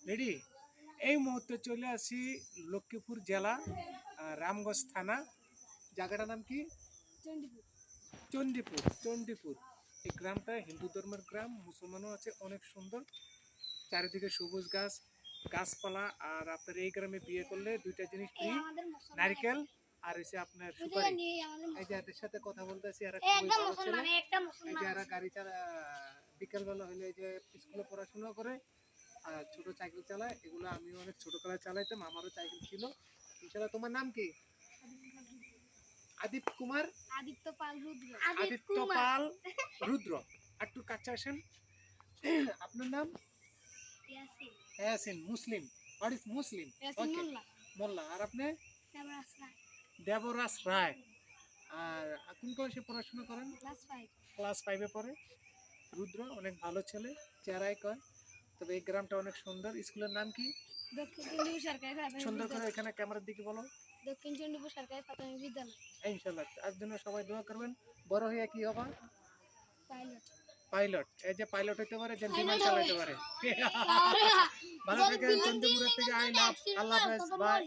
Ready? এই মুহূর্তে চলে আসি লক্ষ্মীপুর জেলা, রামগঞ্জ থানা। জায়গাটার নাম কি? চণ্ডীপুর। চণ্ডীপুর এই গ্রামটা হিন্দু ধর্মের গ্রাম, মুসলমানও আছে, অনেক সুন্দর। চারিদিকে সবুজ গাছ, গাছপালা। আর আপনার এই গ্রামে বিয়ে করলে দুইটা জিনিস ফ্রি, নারকেল আর হচ্ছে আপনার সুপারি। এই যে এদের সাথে কথা বলতেছি, এরা খুবই ভালো ছেলে। এই যে এরা গাড়ি চালা, বিকেলবেলা হলে এই যে স্কুলে পড়াশোনা করে আর ছোট সাইকেল চালায়। এগুলো আমিও অনেক ছোটবেলায় চালাইতাম, আমারও সাইকেল ছিল। ইনশাআল্লাহ। তোমার নাম কি? আদিত্য কুমার। আদিত্য পাল রুদ্র। আদিত্য পাল রুদ্র। একটু কাছে আসেন। আপনার নাম? ইয়াসিন। ইয়াসিন। মুসলিম। হোয়াট ইজ মুসলিম? ইয়াসিন মোল্লা। মোল্লা। আর আপনি? দেবরাজ রায়। দেবরাজ রায়। আর কোন ক্লাসে পড়াশোনা করেন? ক্লাস 5। ক্লাস 5-এ পড়ে। রুদ্র অনেক ভালো ছেলে, চেহারায় কয়। তবে এই গ্রামটা অনেক সুন্দর। স্কুলের নাম কি? দক্ষিণ চণ্ডীপুর সরকারি প্রাথমিক সুন্দর করে বিদ্যালয়। এখানে ক্যামেরার দিকে বলো। দক্ষিণ চণ্ডীপুর সরকারি প্রাথমিক বিদ্যালয়। ইনশাআল্লাহ। আজ জন্য সবাই দোয়া করবেন। বড় হয়ে কি হবা? পাইলট। পাইলট। এই যে পাইলট হতে পারে, যেন বিমান চালাতে পারে। ভালো থাকেন। চন্দ্রপুরের থেকে আই লাভ। আল্লাহ হাফেজ। বাই।